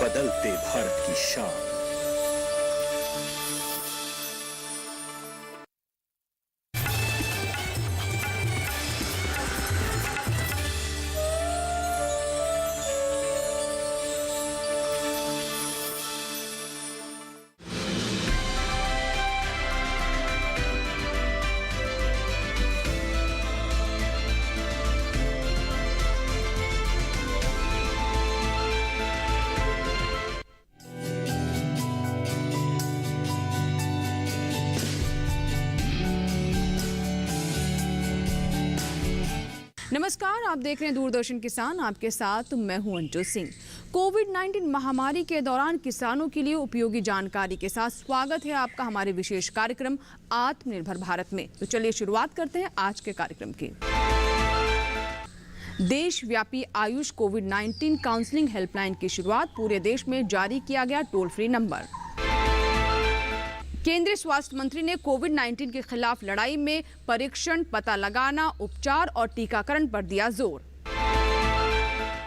बदलते भारत की शान। नमस्कार, आप देख रहे हैं दूरदर्शन किसान। आपके साथ मैं हूं अंजू सिंह। कोविड-19 महामारी के दौरान किसानों के लिए उपयोगी जानकारी के साथ स्वागत है आपका हमारे विशेष कार्यक्रम आत्मनिर्भर भारत में। तो चलिए शुरुआत करते हैं आज के कार्यक्रम की। देशव्यापी आयुष कोविड-19 काउंसलिंग हेल्पलाइन की शुरुआत। पूरे देश में जारी किया गया टोल फ्री नंबर। केंद्रीय स्वास्थ्य मंत्री ने कोविड-19 के खिलाफ लड़ाई में परीक्षण, पता लगाना, उपचार और टीकाकरण पर दिया जोर।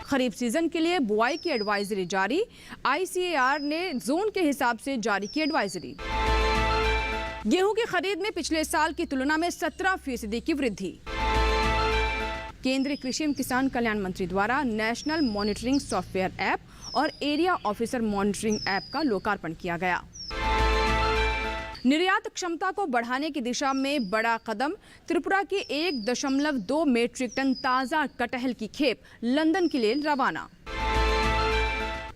खरीफ सीजन के लिए बुआई की एडवाइजरी जारी। ICAR ने जोन के हिसाब से जारी की एडवाइजरी। गेहूं की खरीद में पिछले साल की तुलना में 17% की वृद्धि। केंद्रीय कृषि एवं किसान कल्याण मंत्री द्वारा नेशनल मॉनिटरिंग सॉफ्टवेयर ऐप और एरिया ऑफिसर मॉनिटरिंग ऐप का लोकार्पण किया गया। निर्यात क्षमता को बढ़ाने की दिशा में बड़ा कदम। त्रिपुरा की 1.2 मीट्रिक टन ताजा कटहल की खेप लंदन के लिए रवाना।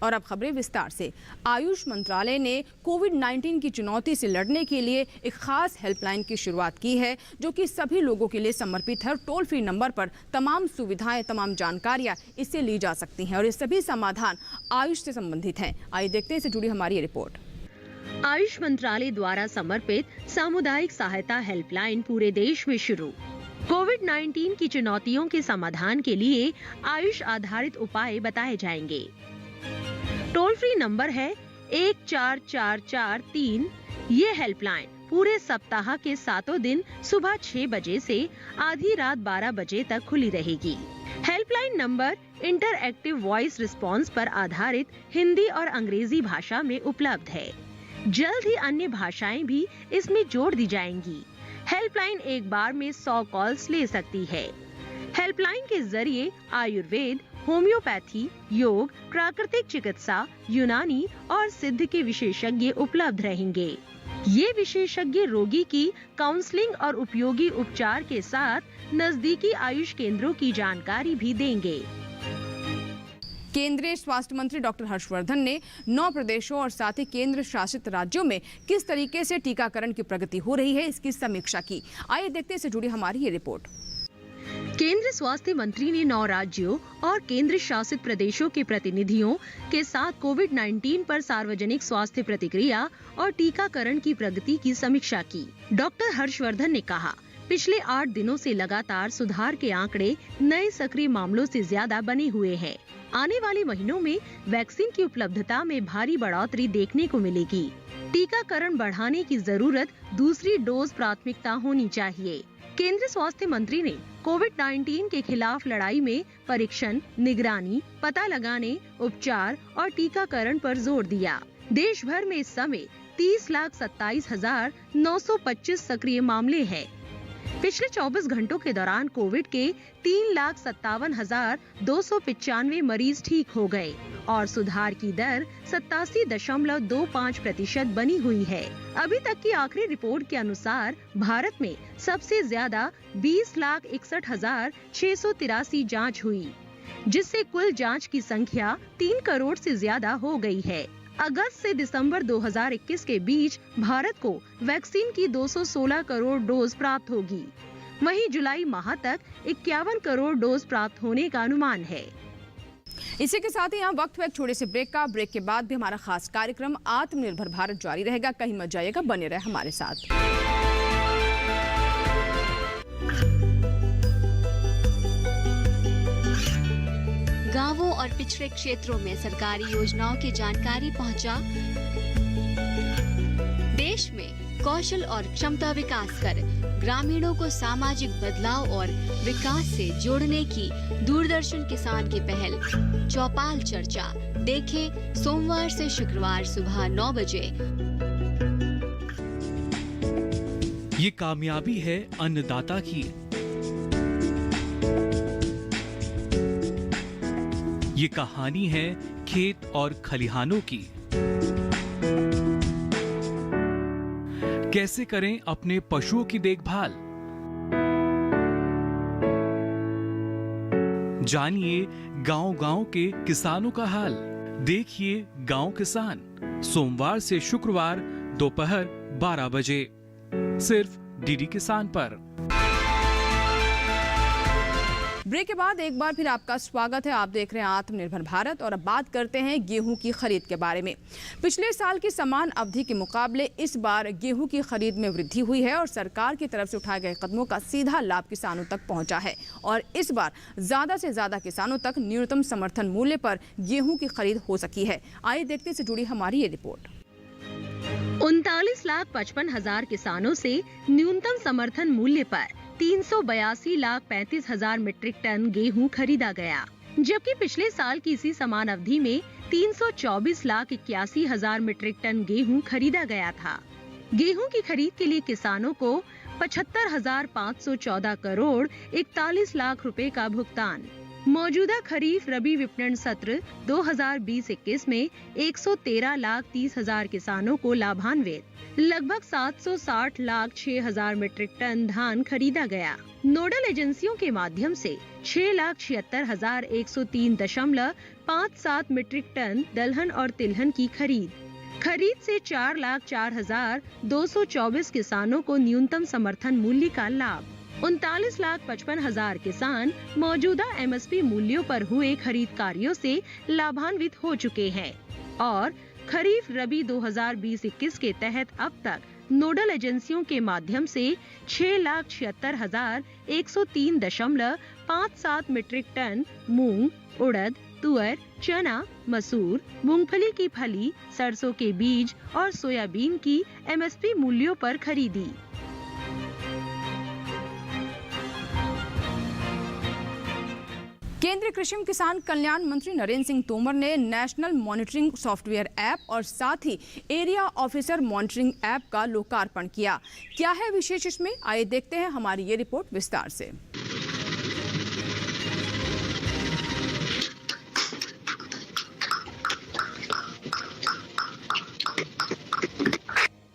और अब खबरें विस्तार से। आयुष मंत्रालय ने कोविड-19 की चुनौती से लड़ने के लिए एक खास हेल्पलाइन की शुरुआत की है, जो कि सभी लोगों के लिए समर्पित है। टोल फ्री नंबर पर तमाम सुविधाएं, तमाम जानकारियां इससे ली जा सकती हैं और ये सभी समाधान आयुष से संबंधित हैं। आइए देखते हैं इससे जुड़ी हमारी ये रिपोर्ट। आयुष मंत्रालय द्वारा समर्पित सामुदायिक सहायता हेल्पलाइन पूरे देश में शुरू। कोविड-19 की चुनौतियों के समाधान के लिए आयुष आधारित उपाय बताए जाएंगे। टोल फ्री नंबर है 14443। ये हेल्पलाइन पूरे सप्ताह के 7 दिन सुबह 6 बजे से आधी रात 12 बजे तक खुली रहेगी। Helpline number interactive voice response पर आधारित हिंदी और अंग्रेजी भाषा में उपलब्ध है। जल्द ही अन्य भाषाएं भी इसमें जोड़ दी जाएंगी। हेल्पलाइन एक बार में 100 कॉल्स ले सकती है। हेल्पलाइन के जरिए आयुर्वेद, होम्योपैथी, योग, प्राकृतिक चिकित्सा, यूनानी और सिद्ध के विशेषज्ञ उपलब्ध रहेंगे। ये विशेषज्ञ रोगी की काउंसलिंग और उपयोगी उपचार के साथ नजदीकी आयुष केंद्रों की जानकारी भी देंगे। केंद्रीय स्वास्थ्य मंत्री डॉक्टर हर्षवर्धन ने 9 प्रदेशों और साथ ही केंद्र शासित राज्यों में किस तरीके से टीकाकरण की प्रगति हो रही है, इसकी समीक्षा की। आइए देखते हैं इससे जुड़ी हमारी ये रिपोर्ट। केंद्रीय स्वास्थ्य मंत्री ने 9 राज्यों और केंद्र शासित प्रदेशों के प्रतिनिधियों के साथ कोविड-19 पर सार्वजनिक स्वास्थ्य प्रतिक्रिया और टीकाकरण की प्रगति की समीक्षा की। डॉक्टर हर्षवर्धन ने कहा, पिछले 8 दिनों से लगातार सुधार के आंकड़े नए सक्रिय मामलों से ज्यादा बने हुए हैं। आने वाले महीनों में वैक्सीन की उपलब्धता में भारी बढ़ोतरी देखने को मिलेगी। टीकाकरण बढ़ाने की जरूरत दूसरी डोज प्राथमिकता होनी चाहिए। केंद्रीय स्वास्थ्य मंत्री ने कोविड-19 के खिलाफ लड़ाई में परीक्षण, निगरानी, पता लगाने, उपचार और टीकाकरण पर जोर दिया। देश भर में इस समय 30,27,925 सक्रिय मामले हैं। पिछले 24 घंटों के दौरान कोविड के 3,57,295 मरीज ठीक हो गए और सुधार की दर 87.25% बनी हुई है। अभी तक की आखिरी रिपोर्ट के अनुसार भारत में सबसे ज्यादा 20,61,683 जांच हुई, जिससे कुल जांच की संख्या 3 करोड़ से ज्यादा हो गई है। अगस्त से दिसंबर 2021 के बीच भारत को वैक्सीन की 216 करोड़ डोज प्राप्त होगी। वहीं जुलाई माह तक 51 करोड़ डोज प्राप्त होने का अनुमान है। इसी के साथ ही यहाँ वक्त हुआ एक छोटे से ब्रेक का। ब्रेक के बाद भी हमारा खास कार्यक्रम आत्मनिर्भर भारत जारी रहेगा। कहीं मत जाइएगा, बने रहे हमारे साथ। गांवों और पिछड़े क्षेत्रों में सरकारी योजनाओं की जानकारी पहुंचा। देश में कौशल और क्षमता विकास कर ग्रामीणों को सामाजिक बदलाव और विकास से जोड़ने की दूरदर्शन किसान की पहल चौपाल चर्चा देखें सोमवार से शुक्रवार सुबह 9 बजे। ये कामयाबी है अन्नदाता की। ये कहानी है खेत और खलिहानों की। कैसे करें अपने पशुओं की देखभाल, जानिए गांव-गांव के किसानों का हाल। देखिए गांव किसान सोमवार से शुक्रवार दोपहर 12 बजे सिर्फ डीडी किसान पर। ब्रेक के बाद एक बार फिर आपका स्वागत है। आप देख रहे हैं आत्मनिर्भर भारत और अब बात करते हैं गेहूं की खरीद के बारे में। पिछले साल की समान अवधि के मुकाबले इस बार गेहूं की खरीद में वृद्धि हुई है और सरकार की तरफ से उठाए गए कदमों का सीधा लाभ किसानों तक पहुंचा है और इस बार ज्यादा से ज्यादा किसानों तक न्यूनतम समर्थन मूल्य पर गेहूं की खरीद हो सकी है। आइए देखते से जुड़ी हमारी ये रिपोर्ट। 39,55,000 किसानों से न्यूनतम समर्थन मूल्य पर 382,35,000 मीट्रिक टन गेहूं खरीदा गया, जबकि पिछले साल की इसी समान अवधि में 324,81,000 मीट्रिक टन गेहूं खरीदा गया था। गेहूं की खरीद के लिए किसानों को 75,514 करोड़ 41 लाख रुपए का भुगतान। मौजूदा खरीफ रबी विपणन सत्र 2020-21 में 113,30,000 किसानों को लाभान्वित लगभग 760,06,000 मीट्रिक टन धान खरीदा गया। नोडल एजेंसियों के माध्यम से 6,76,103.57 मीट्रिक टन दलहन और तिलहन की खरीद से 4,04,224 किसानों को न्यूनतम समर्थन मूल्य का लाभ। 39,55,000 किसान मौजूदा एमएसपी मूल्यों पर हुए खरीद कार्यों से लाभान्वित हो चुके हैं और खरीफ रबी 2020-21 के तहत अब तक नोडल एजेंसियों के माध्यम से 6,76,103.57 मीट्रिक टन मूंग, उड़द, तुअर, चना, मसूर, मूंगफली की फली, सरसों के बीज और सोयाबीन की एमएसपी मूल्यों पर खरीदी। केंद्रीय कृषि एवं किसान कल्याण मंत्री नरेंद्र सिंह तोमर ने नेशनल मॉनिटरिंग सॉफ्टवेयर ऐप और साथ ही एरिया ऑफिसर मॉनिटरिंग ऐप का लोकार्पण किया। क्या है विशेष इसमें, आइए देखते हैं हमारी ये रिपोर्ट विस्तार से।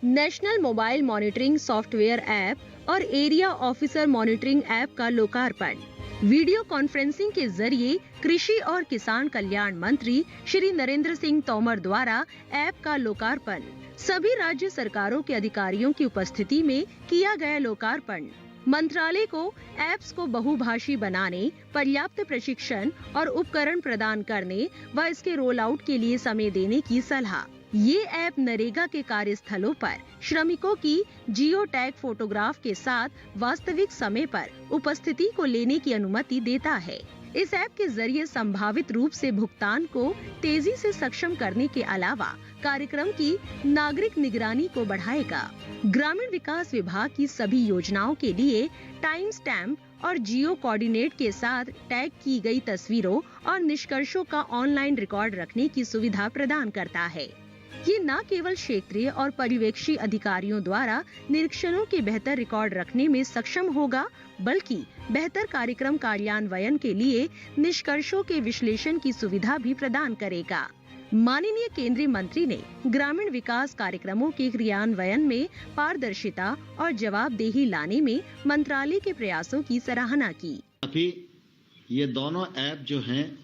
National mobile monitoring software app और एरिया ऑफिसर मॉनिटरिंग ऐप का लोकार्पण वीडियो कॉन्फ्रेंसिंग के जरिए कृषि और किसान कल्याण मंत्री श्री नरेंद्र सिंह तोमर द्वारा ऐप का लोकार्पण सभी राज्य सरकारों के अधिकारियों की उपस्थिति में किया गया। लोकार्पण मंत्रालय को ऐप्स को बहुभाषी बनाने, पर्याप्त प्रशिक्षण और उपकरण प्रदान करने व इसके रोल आउट के लिए समय देने की सलाह। ये ऐप नरेगा के कार्यस्थलों पर श्रमिकों की जियो टैग फोटोग्राफ के साथ वास्तविक समय पर उपस्थिति को लेने की अनुमति देता है। इस ऐप के जरिए संभावित रूप से भुगतान को तेजी से सक्षम करने के अलावा कार्यक्रम की नागरिक निगरानी को बढ़ाएगा। ग्रामीण विकास विभाग की सभी योजनाओं के लिए टाइम स्टैम्प और जियो कोऑर्डिनेट के साथ टैग की गई तस्वीरों और निष्कर्षों का ऑनलाइन रिकॉर्ड रखने की सुविधा प्रदान करता है। ये न केवल क्षेत्रीय और पर्यवेक्षी अधिकारियों द्वारा निरीक्षणों के बेहतर रिकॉर्ड रखने में सक्षम होगा, बल्कि बेहतर कार्यक्रम कार्यान्वयन के लिए निष्कर्षों के विश्लेषण की सुविधा भी प्रदान करेगा। माननीय केंद्रीय मंत्री ने ग्रामीण विकास कार्यक्रमों के क्रियान्वयन में पारदर्शिता और जवाबदेही लाने में मंत्रालय के प्रयासों की सराहना की। अभी ये दोनों ऐप जो हैं,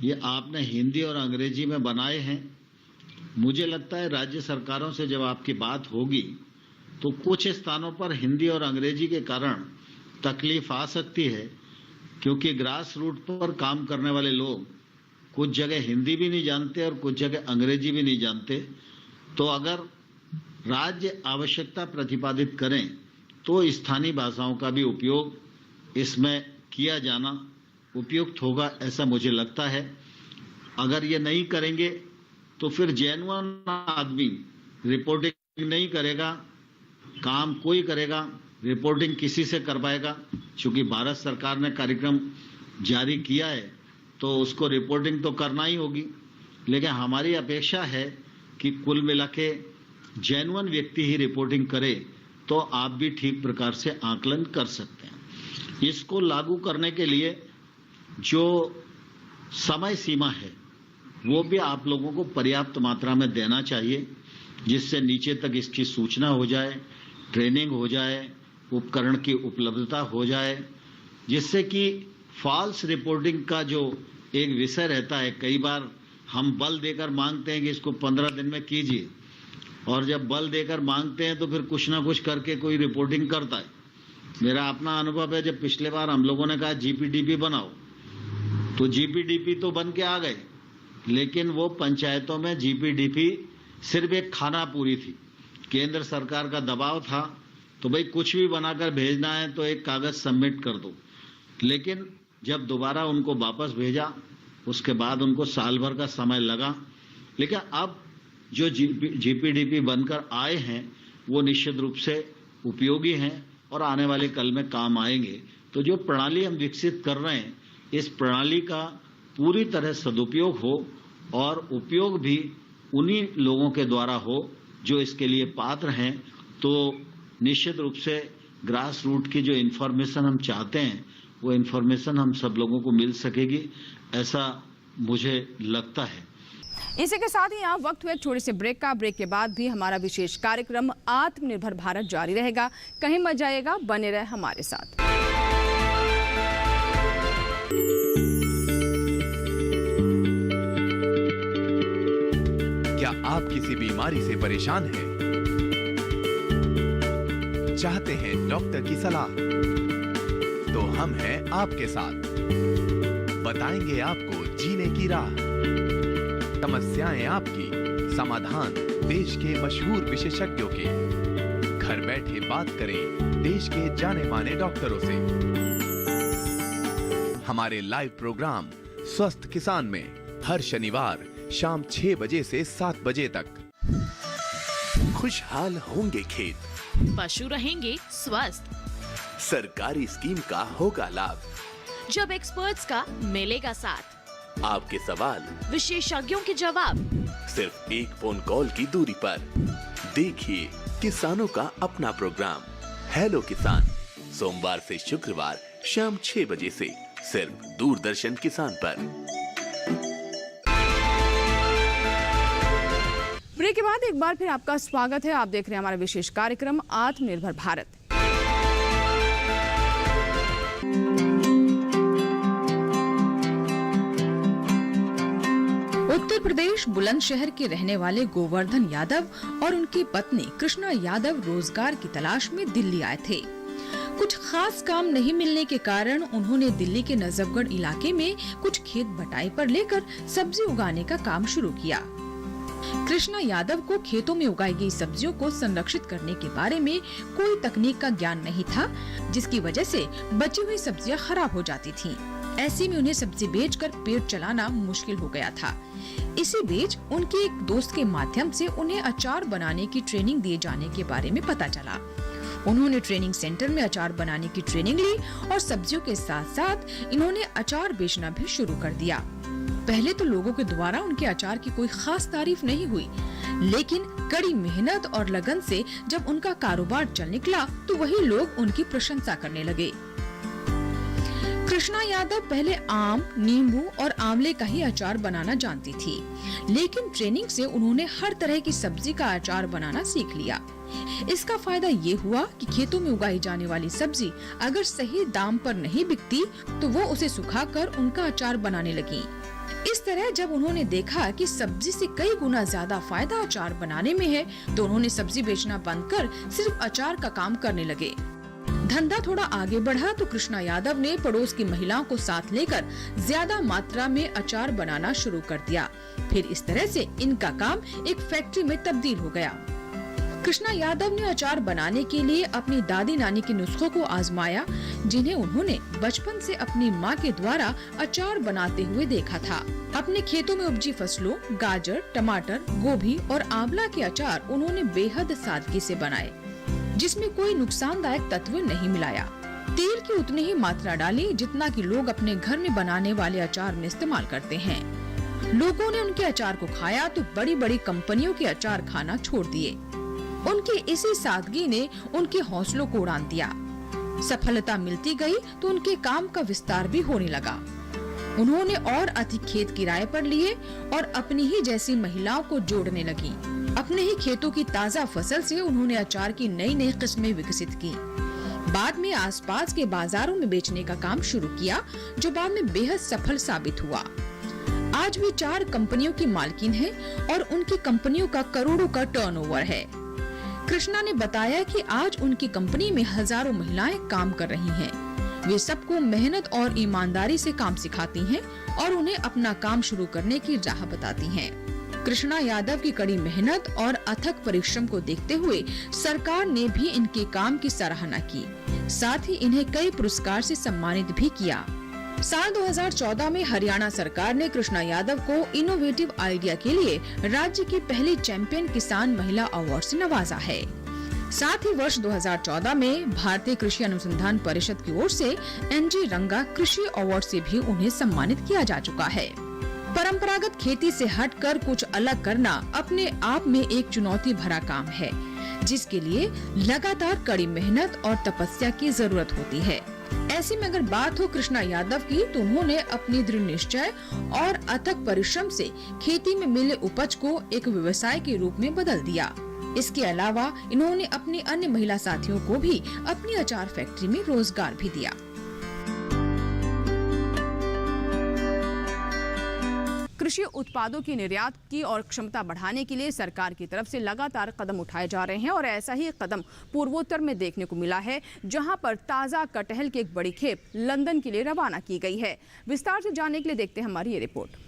ये आपने हिंदी और अंग्रेजी में बनाए हैं। मुझे लगता है राज्य सरकारों से जब आपकी बात होगी तो कुछ स्थानों पर हिंदी और अंग्रेजी के कारण तकलीफ आ सकती है, क्योंकि ग्रास रूट पर काम करने वाले लोग कुछ जगह हिंदी भी नहीं जानते और कुछ जगह अंग्रेजी भी नहीं जानते। तो अगर राज्य आवश्यकता प्रतिपादित करें तो स्थानीय भाषाओं का भी उपयोग इसमें किया जाना उपयुक्त होगा, ऐसा मुझे लगता है। अगर ये नहीं करेंगे तो फिर जेन्युइन आदमी रिपोर्टिंग नहीं करेगा, काम कोई करेगा, रिपोर्टिंग किसी से करवाएगा। चूंकि भारत सरकार ने कार्यक्रम जारी किया है तो उसको रिपोर्टिंग तो करना ही होगी। लेकिन हमारी अपेक्षा है कि कुल मिला के जेन्युइन व्यक्ति ही रिपोर्टिंग करे, तो आप भी ठीक प्रकार से आकलन कर सकते हैं। इसको लागू करने के लिए जो समय सीमा है वो भी आप लोगों को पर्याप्त मात्रा में देना चाहिए, जिससे नीचे तक इसकी सूचना हो जाए, ट्रेनिंग हो जाए, उपकरण की उपलब्धता हो जाए, जिससे कि फॉल्स रिपोर्टिंग का जो एक विषय रहता है, कई बार हम बल देकर मांगते हैं कि इसको 15 दिन में कीजिए, और जब बल देकर मांगते हैं तो फिर कुछ ना कुछ करके कोई रिपोर्टिंग करता है। मेरा अपना अनुभव है, जब पिछले बार हम लोगों ने कहा जीपीडीपी बनाओ, तो जीपीडीपी तो बन के आ गए, लेकिन वो पंचायतों में जीपीडीपी सिर्फ एक खाना पूरी थी। केंद्र सरकार का दबाव था, तो भाई कुछ भी बनाकर भेजना है तो एक कागज सबमिट कर दो। लेकिन जब दोबारा उनको वापस भेजा, उसके बाद उनको साल भर का समय लगा। लेकिन अब जो जीपीडीपी बनकर आए हैं वो निश्चित रूप से उपयोगी हैं और आने वाले कल में काम आएंगे। तो जो प्रणाली हम विकसित कर रहे हैं, इस प्रणाली का पूरी तरह सदुपयोग हो और उपयोग भी उन्हीं लोगों के द्वारा हो जो इसके लिए पात्र हैं, तो निश्चित रूप से ग्रास रूट की जो इन्फॉर्मेशन हम चाहते हैं वो इन्फॉर्मेशन हम सब लोगों को मिल सकेगी, ऐसा मुझे लगता है। इसी के साथ ही यहाँ वक्त हुए छोटे से ब्रेक का। ब्रेक के बाद भी हमारा विशेष कार्यक्रम आत्मनिर्भर भारत जारी रहेगा। कहीं मत जाइएगा, बने रहे हमारे साथ। क्या आप किसी बीमारी से परेशान हैं? चाहते हैं डॉक्टर की सलाह? तो हम हैं आपके साथ, बताएंगे आपको जीने की राह। समस्याएं आपकी, समाधान देश के मशहूर विशेषज्ञों के। घर बैठे बात करें देश के जाने माने डॉक्टरों से। हमारे लाइव प्रोग्राम स्वस्थ किसान में हर शनिवार शाम 6 बजे से 7 बजे तक। खुशहाल होंगे खेत, पशु रहेंगे स्वस्थ, सरकारी स्कीम का होगा लाभ, जब एक्सपर्ट्स का मिलेगा साथ, आपके सवाल विशेषज्ञों के जवाब, सिर्फ एक फोन कॉल की दूरी पर। देखिए किसानों का अपना प्रोग्राम हेलो किसान, सोमवार से शुक्रवार शाम 6 बजे से सिर्फ दूरदर्शन किसान पर। ब्रेक के बाद एक बार फिर आपका स्वागत है। आप देख रहे हैं हमारा विशेष कार्यक्रम आत्मनिर्भर भारत। उत्तर प्रदेश बुलंदशहर के रहने वाले गोवर्धन यादव और उनकी पत्नी कृष्णा यादव रोजगार की तलाश में दिल्ली आए थे। कुछ खास काम नहीं मिलने के कारण उन्होंने दिल्ली के नजफगढ़ इलाके में कुछ खेत बटाई पर लेकर सब्जी उगाने का काम शुरू किया। कृष्णा यादव को खेतों में उगाई गई सब्जियों को संरक्षित करने के बारे में कोई तकनीक का ज्ञान नहीं था, जिसकी वजह से बची हुई सब्जियां खराब हो जाती थीं। ऐसे में उन्हें सब्जी बेचकर पेट चलाना मुश्किल हो गया था। इसी बीच उनके एक दोस्त के माध्यम से उन्हें अचार बनाने की ट्रेनिंग दिए जाने के बारे में पता चला। उन्होंने ट्रेनिंग सेंटर में अचार बनाने की ट्रेनिंग ली और सब्जियों के साथ साथ इन्होंने अचार बेचना भी शुरू कर दिया। पहले तो लोगों के द्वारा उनके अचार की कोई खास तारीफ नहीं हुई, लेकिन कड़ी मेहनत और लगन से जब उनका कारोबार चल निकला तो वही लोग उनकी प्रशंसा करने लगे। कृष्णा यादव पहले आम, नींबू और आंवले का ही अचार बनाना जानती थी, लेकिन ट्रेनिंग से उन्होंने हर तरह की सब्जी का अचार बनाना सीख लिया। इसका फायदा ये हुआ कि खेतों में उगाई जाने वाली सब्जी अगर सही दाम पर नहीं बिकती तो वो उसे सुखाकर उनका अचार बनाने लगी। इस तरह जब उन्होंने देखा कि सब्जी से कई गुना ज्यादा फायदा अचार बनाने में है, तो उन्होंने सब्जी बेचना बंद कर सिर्फ अचार का काम करने लगे। धंधा थोड़ा आगे बढ़ा तो कृष्णा यादव ने पड़ोस की महिलाओं को साथ लेकर ज्यादा मात्रा में अचार बनाना शुरू कर दिया। फिर इस तरह से इनका काम एक फैक्ट्री में तब्दील हो गया। कृष्णा यादव ने अचार बनाने के लिए अपनी दादी नानी के नुस्खों को आजमाया, जिन्हें उन्होंने बचपन से अपनी माँ के द्वारा अचार बनाते हुए देखा था। अपने खेतों में उपजी फसलों गाजर, टमाटर, गोभी और आंवला के अचार उन्होंने बेहद सादगी से बनाए, जिसमें कोई नुकसानदायक तत्व नहीं मिलाया। तेल की उतनी ही मात्रा डाली जितना कि लोग अपने घर में बनाने वाले अचार में इस्तेमाल करते हैं। लोगों ने उनके अचार को खाया तो बड़ी बड़ी कंपनियों के अचार खाना छोड़ दिए। उनकी इसी सादगी ने उनके हौसलों को उड़ान दिया। सफलता मिलती गई तो उनके काम का विस्तार भी होने लगा। उन्होंने और अधिक खेत किराए पर लिए और अपनी ही जैसी महिलाओं को जोड़ने लगी। अपने ही खेतों की ताज़ा फसल से उन्होंने अचार की नई नई किस्में विकसित की। बाद में आसपास के बाजारों में बेचने का काम शुरू किया, जो बाद में बेहद सफल साबित हुआ। आज वे 4 कंपनियों की मालकिन हैं और उनकी कंपनियों का करोड़ों का टर्नओवर है। कृष्णा ने बताया कि आज उनकी कंपनी में हजारों महिलाएं काम कर रही हैं। वे सबको मेहनत और ईमानदारी से काम सिखाती हैं और उन्हें अपना काम शुरू करने की राह बताती हैं। कृष्णा यादव की कड़ी मेहनत और अथक परिश्रम को देखते हुए सरकार ने भी इनके काम की सराहना की। साथ ही इन्हें कई पुरस्कार से सम्मानित भी किया। साल 2014 में हरियाणा सरकार ने कृष्णा यादव को इनोवेटिव आइडिया के लिए राज्य की पहली चैंपियन किसान महिला अवार्ड से नवाजा है। साथ ही वर्ष 2014 में भारतीय कृषि अनुसंधान परिषद की ओर से एनजी रंगा कृषि अवार्ड से भी उन्हें सम्मानित किया जा चुका है। परंपरागत खेती से हटकर कुछ अलग करना अपने आप में एक चुनौती भरा काम है, जिसके लिए लगातार कड़ी मेहनत और तपस्या की जरूरत होती है। ऐसे में अगर बात हो कृष्णा यादव की, तो उन्होंने अपनी दृढ़ निश्चय और अथक परिश्रम से खेती में मिले उपज को एक व्यवसाय के रूप में बदल दिया। इसके अलावा इन्होंने अपनी अन्य महिला साथियों को भी अपनी अचार फैक्ट्री में रोजगार भी दिया। कृषि उत्पादों की निर्यात की और क्षमता बढ़ाने के लिए सरकार की तरफ से लगातार कदम उठाए जा रहे हैं और ऐसा ही कदम पूर्वोत्तर में देखने को मिला है, जहां पर ताज़ा कटहल की एक बड़ी खेप लंदन के लिए रवाना की गई है। विस्तार से जानने के लिए देखते हैं हमारी ये रिपोर्ट।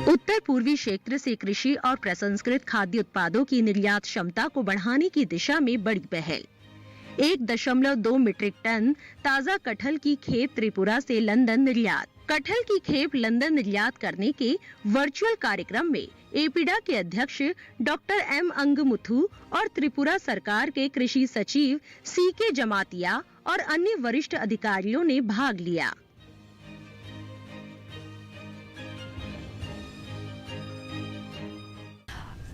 उत्तर पूर्वी क्षेत्र से कृषि और प्रसंस्कृत खाद्य उत्पादों की निर्यात क्षमता को बढ़ाने की दिशा में बड़ी पहल। 1.2 मीट्रिक टन ताज़ा कटहल की खेप त्रिपुरा से लंदन निर्यात। कटहल की खेप लंदन निर्यात करने के वर्चुअल कार्यक्रम में एपीडा के अध्यक्ष डॉक्टर एम अंगमुथु और त्रिपुरा सरकार के कृषि सचिव सीके जमातिया और अन्य वरिष्ठ अधिकारियों ने भाग लिया।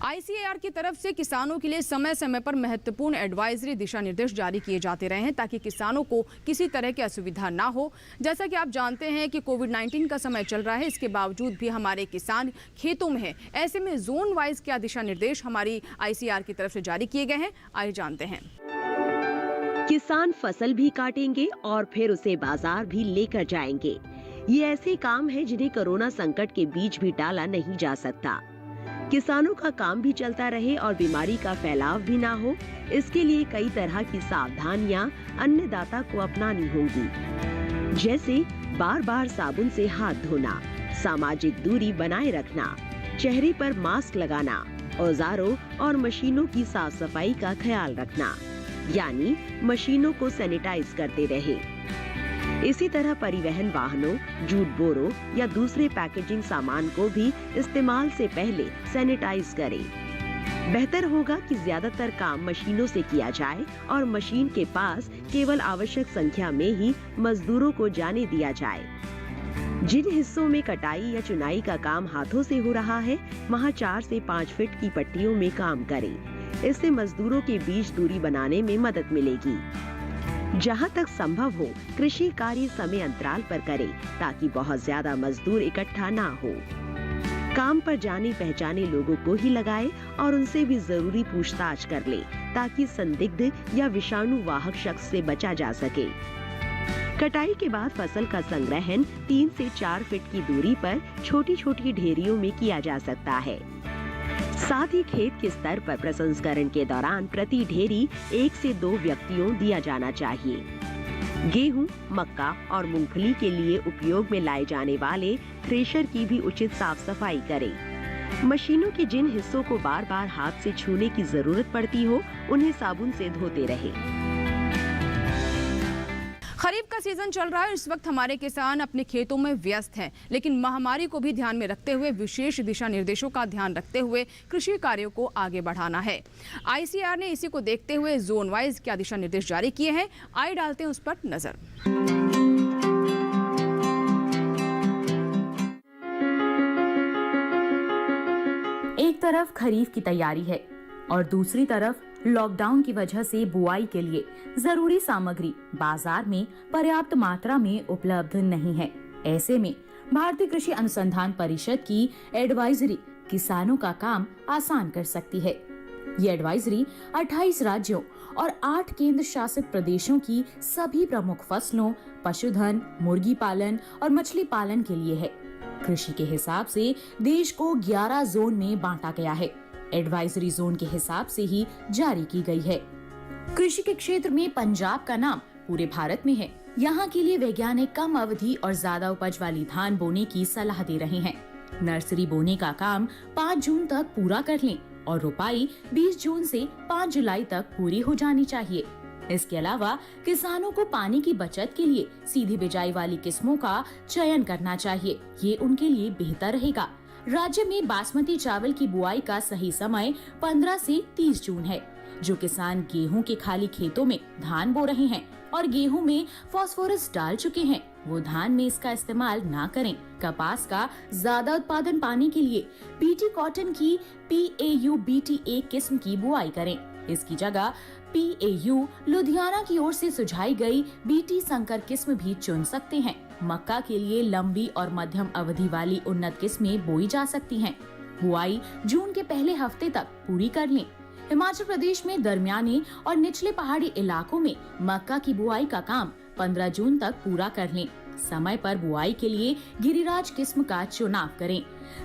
आईसीएआर की तरफ से किसानों के लिए समय समय पर महत्वपूर्ण एडवाइजरी दिशा निर्देश जारी किए जाते रहे हैं, ताकि किसानों को किसी तरह की असुविधा ना हो। जैसा कि आप जानते हैं कि कोविड-19 का समय चल रहा है, इसके बावजूद भी हमारे किसान खेतों में हैं। ऐसे में जोन वाइज क्या दिशा निर्देश हमारी आईसीएआर की तरफ से जारी किए गए हैं, आइए जानते हैं। किसान फसल भी काटेंगे और फिर उसे बाजार भी लेकर जाएंगे। ये ऐसे काम है जिन्हें कोरोना संकट के बीच भी टाला नहीं जा सकता। किसानों का काम भी चलता रहे और बीमारी का फैलाव भी ना हो, इसके लिए कई तरह की सावधानियां अन्नदाता को अपनानी होंगी, जैसे बार बार साबुन से हाथ धोना, सामाजिक दूरी बनाए रखना, चेहरे पर मास्क लगाना, औजारों और मशीनों की साफ सफाई का ख्याल रखना, यानी मशीनों को सैनिटाइज करते रहे। इसी तरह परिवहन वाहनों, जूट बोरों या दूसरे पैकेजिंग सामान को भी इस्तेमाल से पहले सैनिटाइज करें। बेहतर होगा कि ज्यादातर काम मशीनों से किया जाए और मशीन के पास केवल आवश्यक संख्या में ही मजदूरों को जाने दिया जाए। जिन हिस्सों में कटाई या चुनाई का काम हाथों से हो रहा है, वहाँ 4 से 5 फीट की पट्टियों में काम करें। इससे मजदूरों के बीच दूरी बनाने में मदद मिलेगी। जहाँ तक संभव हो कृषि कार्य समय अंतराल पर करें, ताकि बहुत ज्यादा मजदूर इकट्ठा ना हो। काम पर जाने पहचाने लोगों को ही लगाए और उनसे भी जरूरी पूछताछ कर ले, ताकि संदिग्ध या विषाणु वाहक शख्स से बचा जा सके। कटाई के बाद फसल का संग्रहण 3 से 4 फीट की दूरी पर छोटी छोटी ढेरियों में किया जा सकता है। साथ ही खेत के स्तर पर प्रसंस्करण के दौरान प्रति ढेरी 1 से 2 व्यक्तियों दिया जाना चाहिए। गेहूं, मक्का और मूंगफली के लिए उपयोग में लाए जाने वाले थ्रेशर की भी उचित साफ सफाई करें। मशीनों के जिन हिस्सों को बार बार हाथ से छूने की जरूरत पड़ती हो, उन्हें साबुन से धोते रहें। खरीफ का सीजन चल रहा है, इस वक्त हमारे किसान अपने खेतों में व्यस्त हैं, लेकिन महामारी को भी ध्यान में रखते हुए विशेष दिशा निर्देशों का ध्यान रखते हुए कृषि कार्यों को आगे बढ़ाना है। आईसीएआर ने इसी को देखते हुए जोन वाइज क्या दिशा निर्देश जारी किए हैं, आइए डालते हैं उस पर नजर। तरफ खरीफ की तैयारी है और दूसरी तरफ लॉकडाउन की वजह से बुआई के लिए जरूरी सामग्री बाजार में पर्याप्त मात्रा में उपलब्ध नहीं है। ऐसे में भारतीय कृषि अनुसंधान परिषद की एडवाइजरी किसानों का काम आसान कर सकती है। ये एडवाइजरी 28 राज्यों और 8 केंद्र शासित प्रदेशों की सभी प्रमुख फसलों, पशुधन, मुर्गी पालन और मछली पालन के लिए है। कृषि के हिसाब से देश को 11 जोन में बांटा गया है। एडवाइजरी जोन के हिसाब से ही जारी की गई है। कृषि के क्षेत्र में पंजाब का नाम पूरे भारत में है। यहाँ के लिए वैज्ञानिक कम अवधि और ज्यादा उपज वाली धान बोने की सलाह दे रहे हैं। नर्सरी बोने का काम 5 जून तक पूरा कर लें और रोपाई 20 जून से 5 जुलाई तक पूरी हो जानी चाहिए। इसके अलावा किसानों को पानी की बचत के लिए सीधी बिजाई वाली किस्मों का चयन करना चाहिए। ये उनके लिए बेहतर रहेगा। राज्य में बासमती चावल की बुआई का सही समय 15 से 30 जून है। जो किसान गेहूं के खाली खेतों में धान बो रहे हैं और गेहूं में फास्फोरस डाल चुके हैं, वो धान में इसका इस्तेमाल ना करें। कपास का ज्यादा उत्पादन पाने के लिए बीटी कॉटन की PAU BT1 किस्म की बुआई करें। इसकी जगह PAU लुधियाना की ओर से सुझाई गई BT संकर किस्म भी चुन सकते हैं। मक्का के लिए लंबी और मध्यम अवधि वाली उन्नत किस्में बोई जा सकती हैं। बुआई जून के पहले हफ्ते तक पूरी कर लें। हिमाचल प्रदेश में दरमियानी और निचले पहाड़ी इलाकों में मक्का की बुआई का काम 15 जून तक पूरा कर लें। समय पर बुआई के लिए गिरिराज किस्म का चुनाव करें,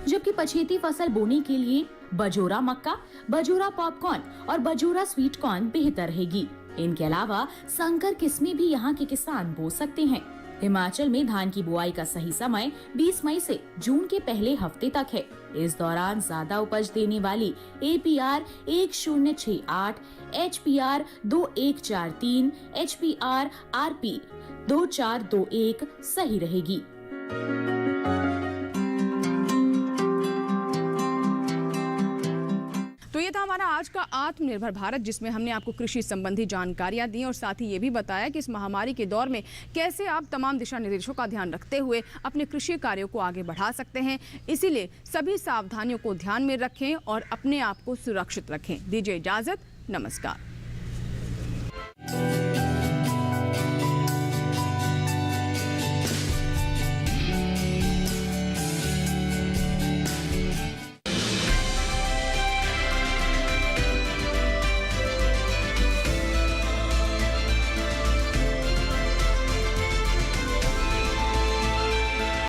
जबकि पछेती फसल बोने के लिए बजोरा मक्का, बजोरा पॉपकॉर्न और बजोरा स्वीट कॉर्न बेहतर रहेगी। इनके अलावा संकर किस्में भी यहाँ के किसान बो सकते हैं। हिमाचल में धान की बुआई का सही समय 20 मई से जून के पहले हफ्ते तक है। इस दौरान ज्यादा उपज देने वाली APR 1068, HPR 2143, HPR RP 2421 सही रहेगी। तो ये था हमारा आज का आत्मनिर्भर भारत, जिसमें हमने आपको कृषि संबंधी जानकारियां दी और साथ ही ये भी बताया कि इस महामारी के दौर में कैसे आप तमाम दिशा निर्देशों का ध्यान रखते हुए अपने कृषि कार्यों को आगे बढ़ा सकते हैं। इसीलिए सभी सावधानियों को ध्यान में रखें और अपने आप को सुरक्षित रखें। दीजिए इजाजत, नमस्कार।